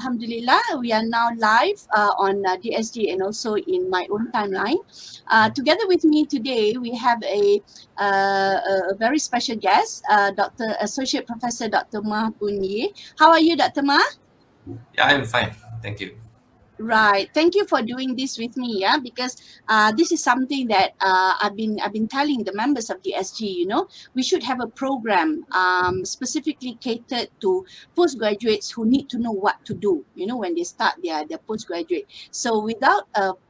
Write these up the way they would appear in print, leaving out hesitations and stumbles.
Alhamdulillah, we are now live on DSG and also in my own timeline. Together with me today, we have a very special guest, Dr. Associate Professor Dr. Ma Bunyi. How are you, Dr. Ma? Yeah, I'm fine. Thank you. Right. Thank you for doing this with me. Yeah, because this is something that I've been telling the members of the SG. You know, we should have a program specifically catered to postgraduates who need to know what to do. You know, when they start their postgraduate. So without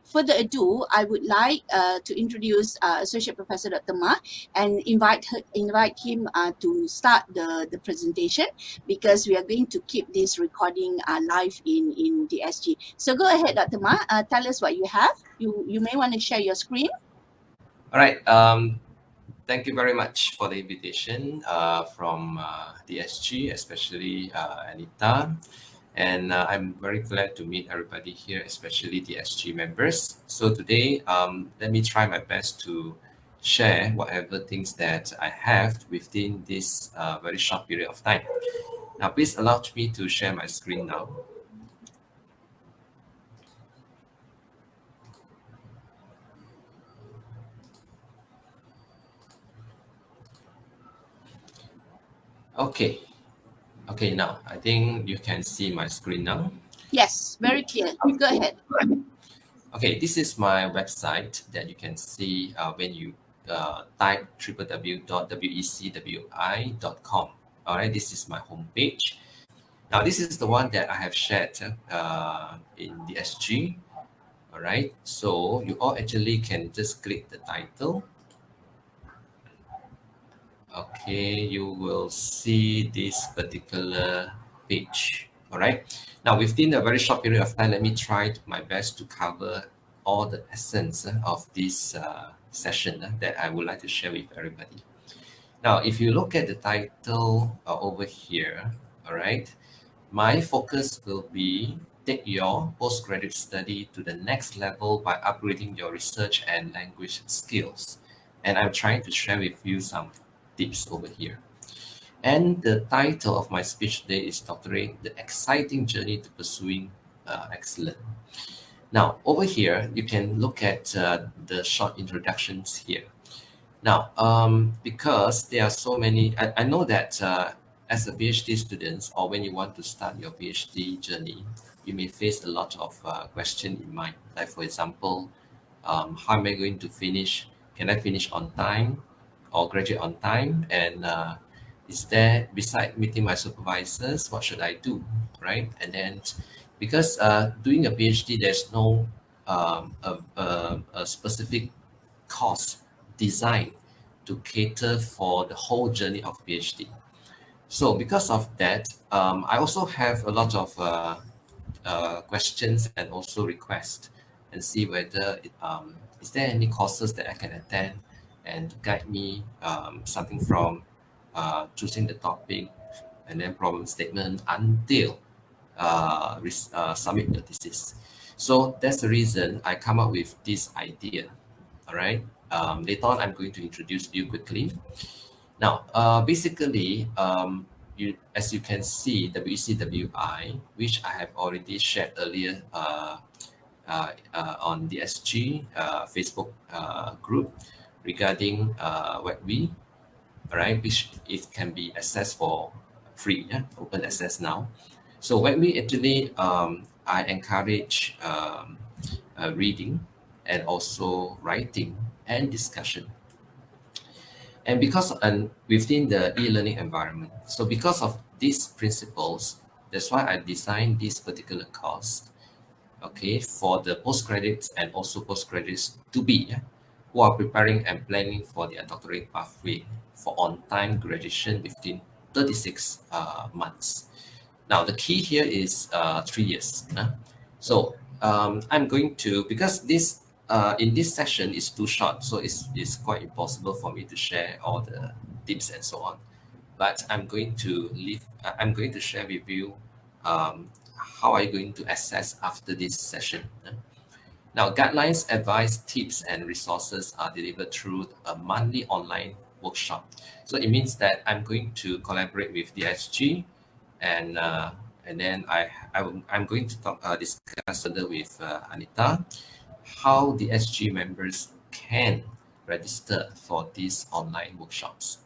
further ado, I would like to introduce Associate Professor Dr. Ma and invite him to start the presentation, because we are going to keep this recording live in the SG. So go ahead, Dr. Ma. Tell us what you have. You may want to share your screen. All right. Thank you very much for the invitation from DSG, especially Anita. And I'm very glad to meet everybody here, especially DSG members. So today, let me try my best to share whatever things that I have within this very short period of time. Now, please allow me to share my screen now. Okay. Okay, now I think you can see my screen now. Yes, very clear. Go ahead. Okay, this is my website that you can see when you type www.wecwi.com. All right, this is my homepage. Now, this is the one that I have shared in the SG. All right, so you all actually can just click the title. Okay, you will see this particular page. All right. Now, within a very short period of time, let me try my best to cover all the essence of this session that I would like to share with everybody. Now, if you look at the title over here, all right, my focus will be take your postgraduate study to the next level by upgrading your research and language skills. And I'm trying to share with you some tips over here. And the title of my speech today is Doctorate, the Exciting Journey to Pursuing Excellence. Now, over here, you can look at the short introductions here. Now, because there are so many, I know that as a PhD student, or when you want to start your PhD journey, you may face a lot of questions in mind. Like, for example, how am I going to finish? Can I finish on time or graduate on time? And is there, beside meeting my supervisors, what should I do, right? And then, because doing a PhD, there's no a specific course designed to cater for the whole journey of PhD. So because of that, I also have a lot of questions and also requests, and see whether is there any courses that I can attend and guide me something from choosing the topic and then problem statement until submit the thesis. So that's the reason I come up with this idea. All right. Later on, I'm going to introduce you quickly. Now, basically, as you can see, WeCWIIS, which I have already shared earlier on the SG Facebook group regarding WeCWIIS, all right, which it can be accessed for free, yeah, open access now. So WeCWIIS actually, I encourage reading and also writing and discussion. And because within the e-learning environment, so because of these principles, that's why I designed this particular course, okay, for the postgraduates and also postgraduates to be who are preparing and planning for their doctorate pathway for on-time graduation within 36 months. Now, the key here is 3 years. So I'm going to, because this in this session is too short, so it's quite impossible for me to share all the tips and so on. But I'm going to share with you how are you going to assess after this session. Now, guidelines, advice, tips, and resources are delivered through a monthly online workshop. So it means that I'm going to collaborate with DSG and and then I'm going to discuss further with Anita how the SG members can register for these online workshops.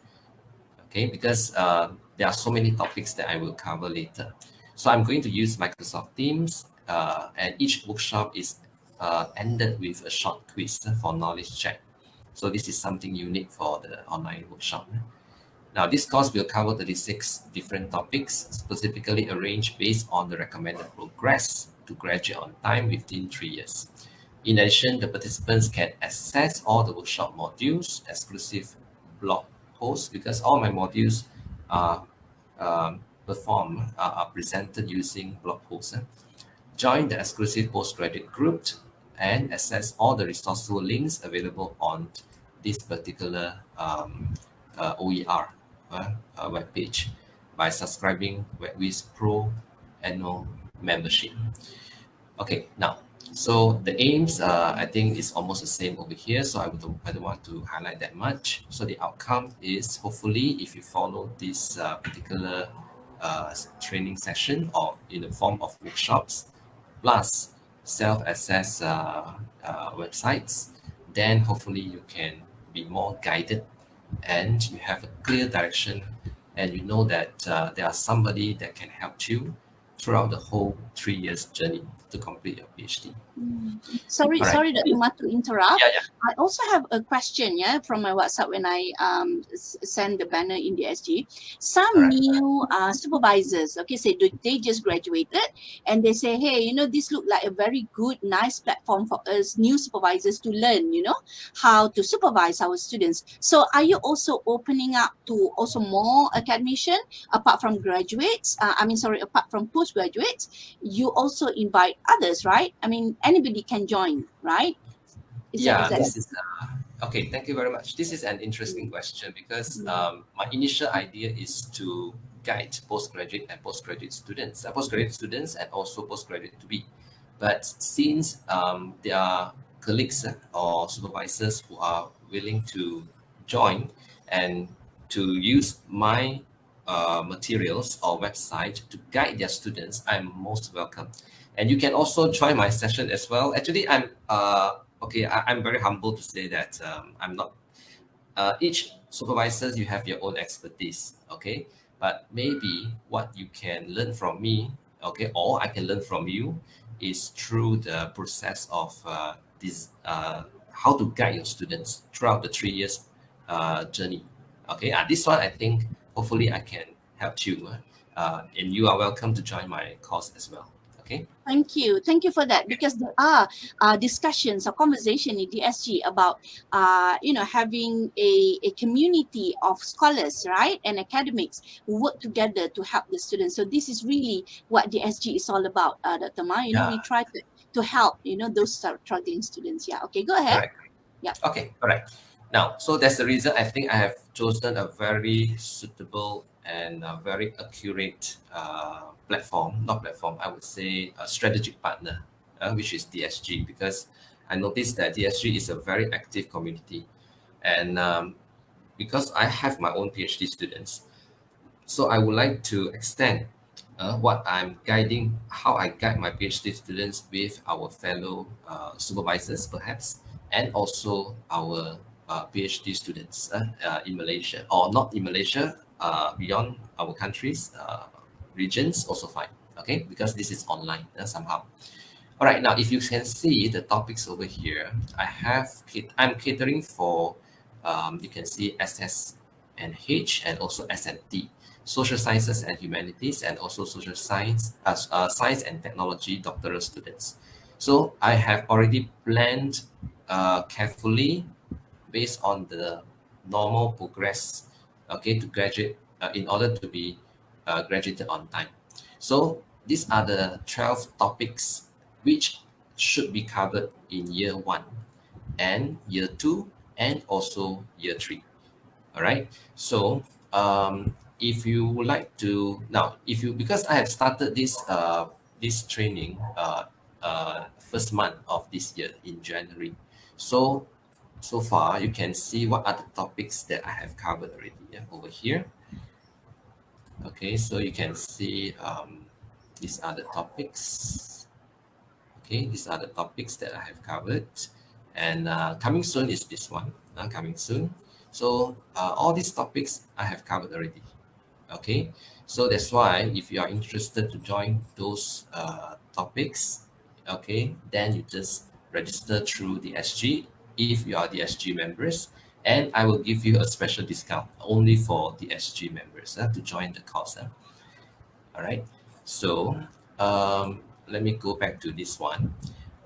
Okay, because there are so many topics that I will cover later. So I'm going to use Microsoft Teams, and each workshop is ended with a short quiz for knowledge check. So this is something unique for the online workshop. Now, this course will cover 36 different topics, specifically arranged based on the recommended progress to graduate on time within 3 years. In addition, the participants can access all the workshop modules, exclusive blog posts, because all my modules are are presented using blog posts. Join the exclusive postgraduate group and access all the resourceful links available on this particular OER webpage by subscribing WeCWIIS Pro annual membership. Okay, now, so the aims, I think is almost the same over here, so I don't want to highlight that much. So the outcome is hopefully if you follow this particular training session or in the form of workshops, plus self-assess websites, then hopefully you can be more guided and you have a clear direction and you know that there are somebody that can help you throughout the whole 3 years journey to complete your PhD. Sorry, All right. sorry, Dr. Ma, to interrupt. Yeah, yeah. I also have a question, from my WhatsApp when I send the banner in the SG. Some All right. new supervisors, okay, say they just graduated and they say, hey, this look like a very good, nice platform for us new supervisors to learn, how to supervise our students. So are you also opening up to also more academician apart from graduates? Apart from postgraduates, you also invite others, right? I mean, anybody can join, right? This is okay. Thank you very much. This is an interesting question because my initial idea is to guide postgraduate students and also postgraduate to be. But since there are colleagues or supervisors who are willing to join and to use my materials or website to guide their students, I'm most welcome. And you can also join my session as well. Actually, I'm very humble to say that I'm not. Each supervisors, you have your own expertise, okay? But maybe what you can learn from me, okay, or I can learn from you, is through the process of how to guide your students throughout the 3 years journey. Okay, this one I think hopefully I can help you, and you are welcome to join my course as well. Okay. Thank you for that, because there are discussions or conversation in DSG about having a community of scholars, right, and academics who work together to help the students. So this is really what DSG is all about, Dr. Ma. We try to help those struggling students. Yeah. Okay. Go ahead. Correct. Yeah. Okay. All right. Now, so that's the reason I think I have chosen a very suitable and very accurate I would say a strategic partner, which is DSG, because I noticed that DSG is a very active community. And because I have my own PhD students, so I would like to extend what I'm guiding, how I guide my PhD students with our fellow supervisors, perhaps, and also our PhD students in Malaysia, or not in Malaysia, beyond our countries, regions, also fine, okay? Because this is online somehow. All right, now if you can see the topics over here, I'm catering for, you can see SSNH and also SNT, Social Sciences and Humanities, and also Social Science, Science and Technology doctoral students. So I have already planned carefully based on the normal progress, okay, to graduate in order to be graduated on time. So these are the 12 topics which should be covered in year 1 and year 2 and also year 3. All right. So if you would like to now, because I have started this training first month of this year in January, so far you can see what are the topics that I have covered already over here. Okay, so you can see these are the topics. Okay, these are the topics that I have covered. And coming soon is this one, coming soon. So all these topics I have covered already. Okay, so that's why if you are interested to join those topics, okay, then you just register through the SG if you are the SG members, and I will give you a special discount only for the SG members to join the course. All right, so let me go back to this one.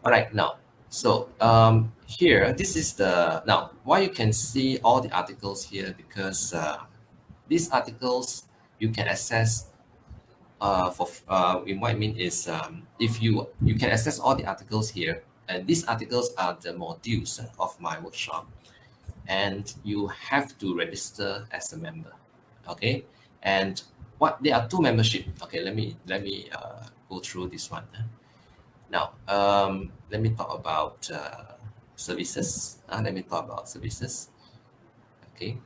All right, now, so here, this is the, now, why you can see all the articles here, because these articles you can access in what I mean is if you can access all the articles here, and these articles are the modules of my workshop, and you have to register as a member. Okay, and what there are two membership. Okay, let me go through this one. Now, let me talk about services. Let me talk about services. Okay.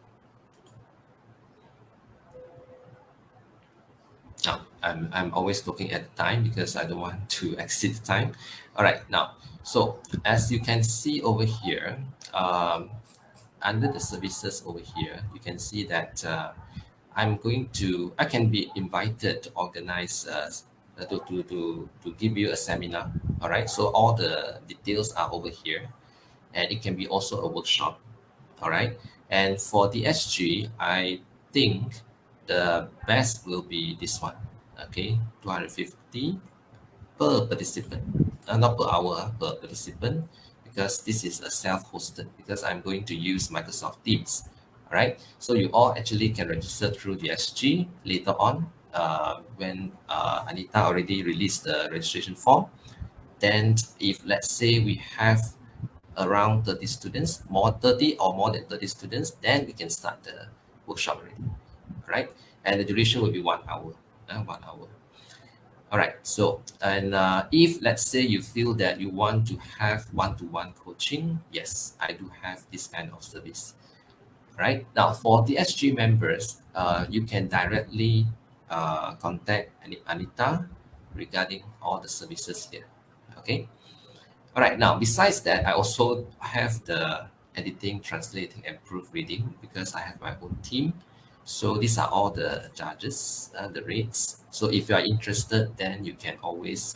Now, I'm always looking at the time because I don't want to exceed the time. All right. Now, so as you can see over here, under the services over here, you can see that I can be invited to organize, to give you a seminar. All right. So all the details are over here, and it can be also a workshop. All right. And for the SG, I think the best will be this one. Okay, 250 per participant, not per hour, per participant, because this is a self-hosted, because I'm going to use Microsoft Teams. All right, so you all actually can register through the SG later on when Anita already released the registration form. Then if let's say we have around 30 students, more 30 or more than 30 students, then we can start the workshop already, right? And the duration will be 1 hour, 1 hour. All right, so, and if let's say you feel that you want to have one-to-one coaching, yes, I do have this kind of service, right? Now, for the SG members, you can directly contact Anita regarding all the services here, okay? All right, now, besides that, I also have the editing, translating, and proofreading because I have my own team. So these are all the charges, the rates. So if you are interested, then you can always,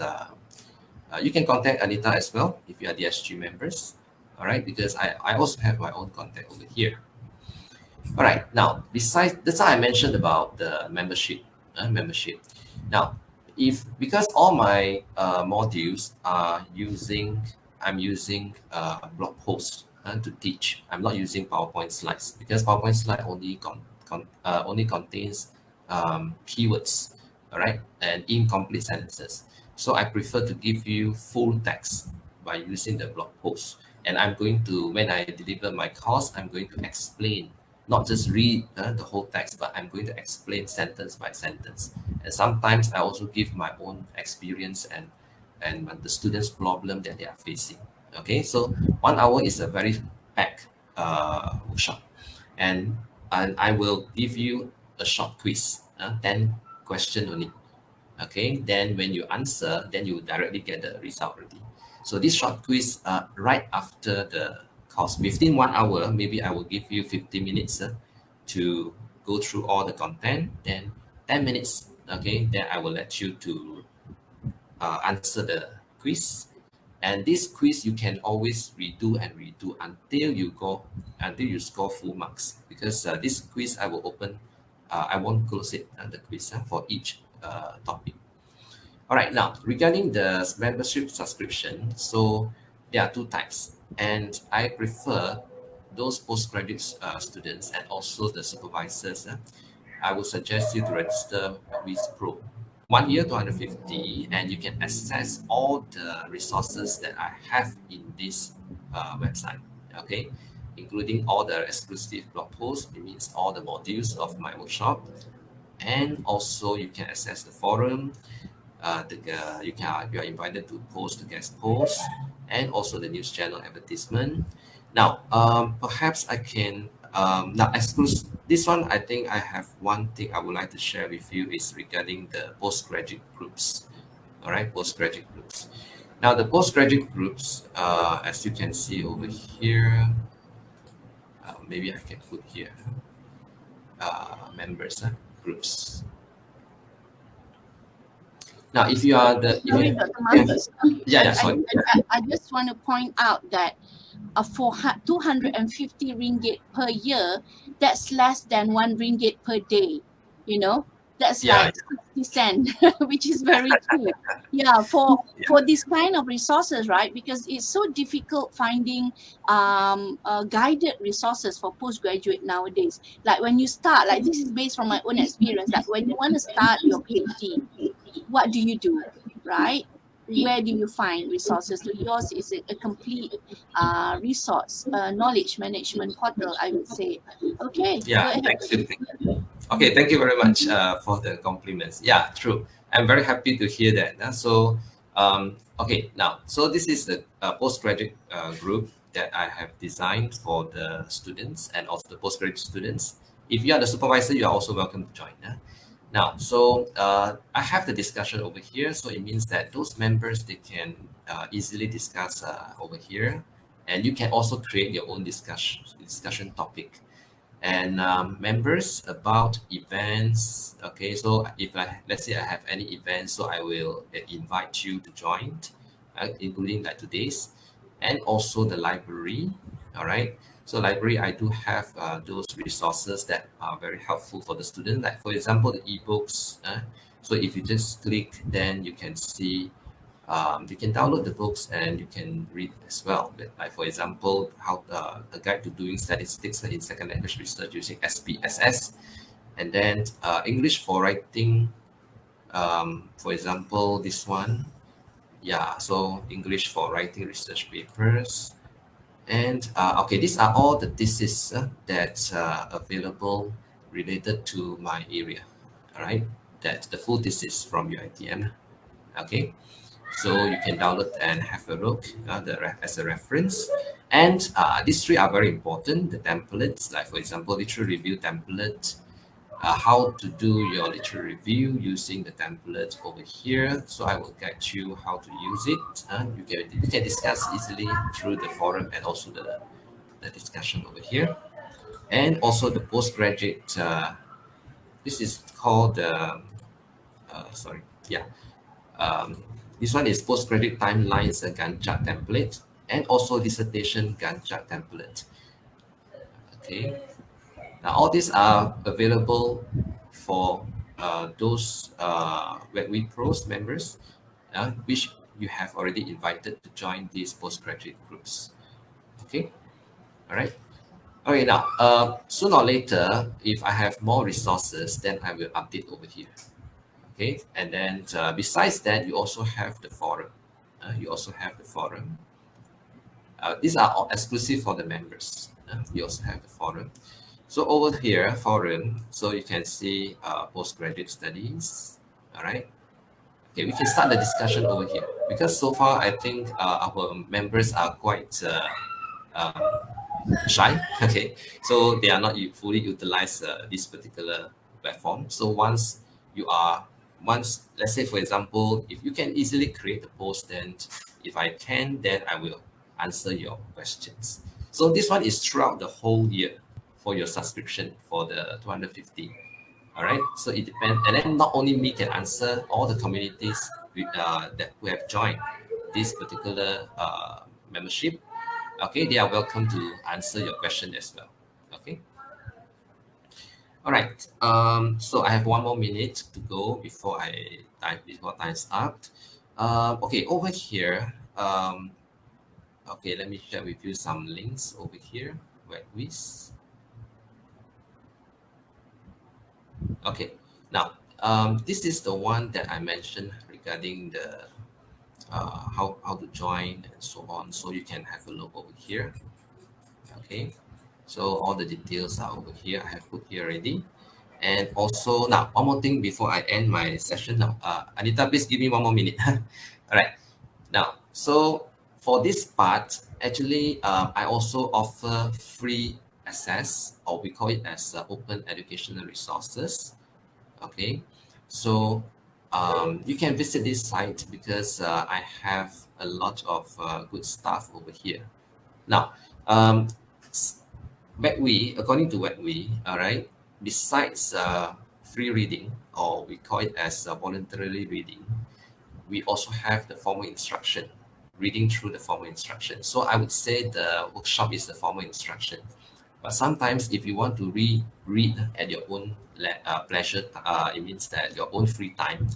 you can contact Anita as well if you are the SG members. All right, because I also have my own contact over here. All right, now, besides, that's how I mentioned about the membership. Now, because all my modules are I'm using blog posts to teach. I'm not using PowerPoint slides because PowerPoint slide only contains keywords, all right, and incomplete sentences. So I prefer to give you full text by using the blog post. And I'm going to, when I deliver my course, I'm going to explain, not just read the whole text, but I'm going to explain sentence by sentence. And sometimes I also give my own experience and the students' problem that they are facing. Okay, so 1 hour is a very packed workshop, and I will give you a short quiz, 10 question only. Okay, then when you answer, then you directly get the result already. So this short quiz, right after the course, within 1 hour, maybe I will give you 50 minutes to go through all the content. Then 10 minutes, okay, then I will let you to answer the quiz. And this quiz you can always redo and redo until you score full marks. Because this quiz I will open, I won't close it the quiz for each topic. All right, now regarding the membership subscription, so there are two types, and I prefer those postgraduate students and also the supervisors. I would suggest you to register with Pro. 1 year, 250, and you can access all the resources that I have in this website, okay? Including all the exclusive blog posts, it means all the modules of my workshop, and also you can access the forum, you are invited to post the guest post, and also the news channel advertisement. Now, perhaps I can now exclusive. This one, I think I have one thing I would like to share with you is regarding the postgraduate groups. All right, postgraduate groups. Now the postgraduate groups, as you can see over here, maybe I can put here members groups. Now, if you are the Sorry, Dr. Marcus. yeah, sorry. I just want to point out that for 250 ringgit per year, that's less than 1 ringgit per day. You know, that's Yeah, like 60 cent, which is very cheap. Yeah, for this kind of resources, right? Because it's so difficult finding guided resources for postgraduate nowadays. Like when you start, like this is based from my own experience. Like when you want to start your PhD, what do you do, right? Where do you find resources? So yours is a complete resource knowledge management portal, I would say. Okay, go yeah. ahead. Thank you. Okay, thank you very much for the compliments. Yeah, true. I'm very happy to hear that. Okay, now, so this is the postgraduate group that I have designed for the students and also the postgraduate students. If you are the supervisor, you are also welcome to join. Now, so I have the discussion over here. So it means that those members, they can easily discuss over here. And you can also create your own discussion topic. And members about events. Okay, so if let's say I have any events, so I will invite you to join, including like today's, and also the library. All right. So library, I do have those resources that are very helpful for the student. Like for example, the ebooks. So if you just click, then you can see you can download the books and you can read as well. Like for example, how the guide to doing statistics in second language research using SPSS, and then English for writing. For example, this one, yeah. So English for writing research papers, and okay, these are all the theses that available related to my area. All right, that's the full thesis from UiTM. Okay. So you can download and have a look as a reference. And these three are very important. The templates, like for example, literary review template, how to do your literary review using the template over here. So I will guide you how to use it. You can discuss easily through the forum and also the discussion over here. And also the postgraduate, this is called, sorry, yeah. Um, this one is postgraduate timelines and Gantt chart template, and also dissertation Gantt chart template. Okay. Now all these are available for those WeCWIIS members, which you have already invited to join these postgraduate groups. Okay. All right. Okay. Now, sooner or later, if I have more resources, then I will update over here. Okay, and then besides that, you also have the forum. These are all exclusive for the members. You also have the forum. So over here, forum, so you can see postgraduate studies. All right. Okay, we can start the discussion over here because so far I think our members are quite um, shy. Okay, so they are not fully utilize this particular platform. So once let's say for example, if you can easily create a post, then if I can, then I will answer your questions. So this one is throughout the whole year for your subscription for the 250. All right, so it depends, and then not only me can answer, all the communities that who have joined this particular membership, okay, they are welcome to answer your question as well. Okay. All right. So I have 1 more minute to go before time's up. Okay, over here. Okay, let me share with you some links over here. WeCWIIS. Okay. Now, this is the one that I mentioned regarding the how to join and so on. So you can have a look over here. Okay. So all the details are over here. I have put here already. And also now, one more thing before I end my session now. Anita, please give me 1 more minute. All right. Now, so for this part, actually, I also offer free access, or we call it as open educational resources. Okay. So you can visit this site because I have a lot of good stuff over here. Now, um, according to WeCWIIS, all right, besides free reading, or we call it as voluntarily reading, we also have the formal instruction, reading through the formal instruction. So I would say the workshop is the formal instruction. But sometimes if you want to read at your own pleasure, it means that your own free time,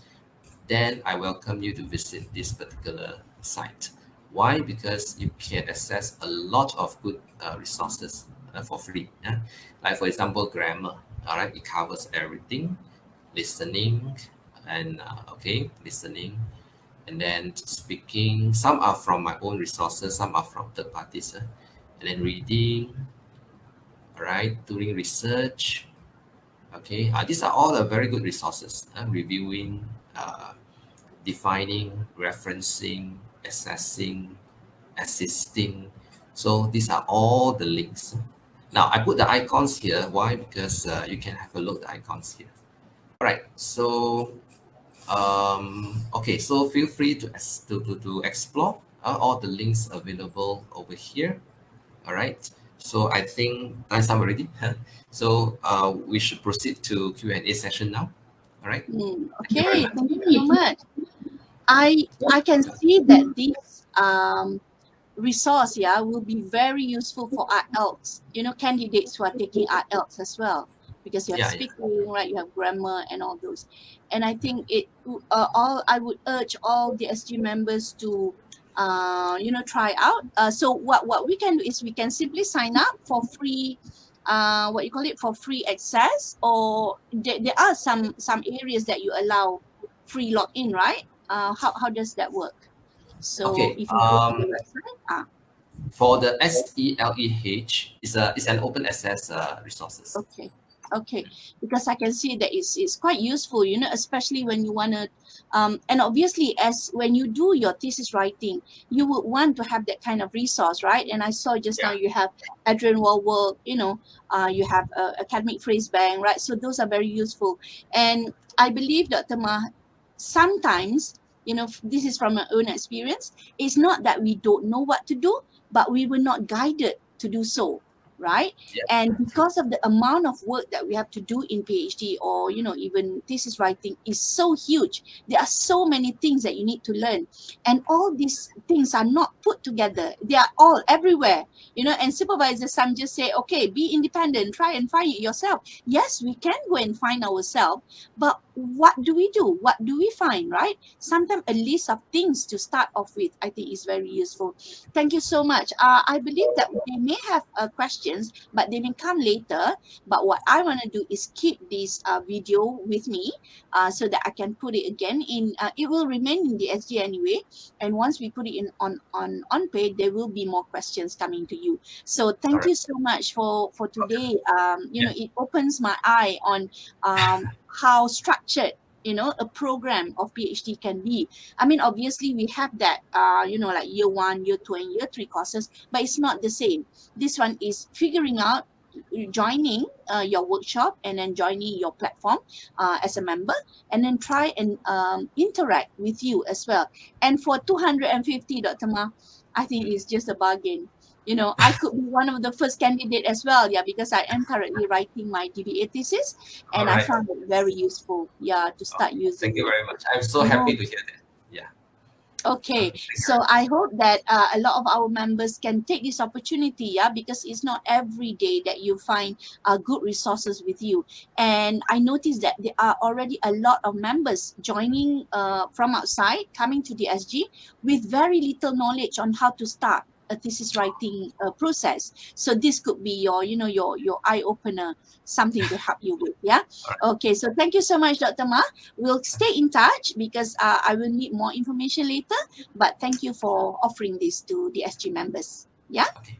then I welcome you to visit this particular site. Why? Because you can access a lot of good resources for free. Yeah? Like for example, grammar. All right, it covers everything. Listening and listening, and then speaking. Some are from my own resources, some are from third parties. And then reading, all right, doing research. Okay, these are all very good resources. Reviewing, defining, referencing, assessing, assisting. So these are all the links. Now I put the icons here. Why? Because you can have a look at the icons here. All right. So okay. So feel free to explore all the links available over here. All right. So I think time's up already. So we should proceed to Q&A session now. All right. Thank you very Okay, much. thank you so much. I can see that this resource, yeah, will be very useful for IELTS, candidates who are taking IELTS as well, because you have Yeah, yeah. speaking, right, you have grammar and all those. And I think I would urge all the SG members to try out. So what we can do is we can simply sign up for free, for free access, or there are some areas that you allow free login, right? How does that work? So Okay. if you go to the website, For the SELEH, is an open access resources. okay. Okay, because I can see that it's quite useful, especially when you want to, and obviously as when you do your thesis writing, you would want to have that kind of resource, right? And I saw just now Yeah. you have Adrian Wallwork, you have Academic Phrase Bank, right? So those are very useful. And I believe, Dr. Ma, sometimes, this is from my own experience, it's not that we don't know what to do, but we were not guided to do so, right? Yeah. And because of the amount of work that we have to do in PhD, or even thesis writing is so huge, there are so many things that you need to learn, and all these things are not put together. They are all everywhere, and supervisors, some just say, okay, be independent, try and find it yourself. Yes, we can go and find ourselves, but what do we do? What do we find, right? Sometimes a list of things to start off with, I think, is very useful. Thank you so much. I believe that they may have questions, but they may come later. But what I want to do is keep this video with me, so that I can put it again in. It will remain in the SG anyway, and once we put it in on page, there will be more questions coming to you. So All thank right. you so much for Okay. today. Yeah. It opens my eye on how structured a program of PhD can be. I mean, obviously we have that like year 1, year 2, and year 3 courses, but it's not the same. This one is figuring out, joining your workshop, and then joining your platform as a member, and then try and interact with you as well. And for 250, Dr. Ma, I think it's just a bargain. I could be one of the first candidate as well, yeah, because I am currently writing my DBA thesis, All and I right. found it very useful, yeah, to start Thank using you it. very much. I'm so You happy know, to hear that. Yeah. Okay, Okay. Thank you so very much. I hope that a lot of our members can take this opportunity, yeah, because it's not every day that you find good resources with you. And I noticed that there are already a lot of members joining from outside, coming to the SG with very little knowledge on how to start a thesis writing process. So this could be your eye opener, something to help you with, yeah. All right. Okay, so thank you so much, Dr. Ma. We'll stay in touch because I will need more information later. But thank you for offering this to the SG members. Yeah. Okay.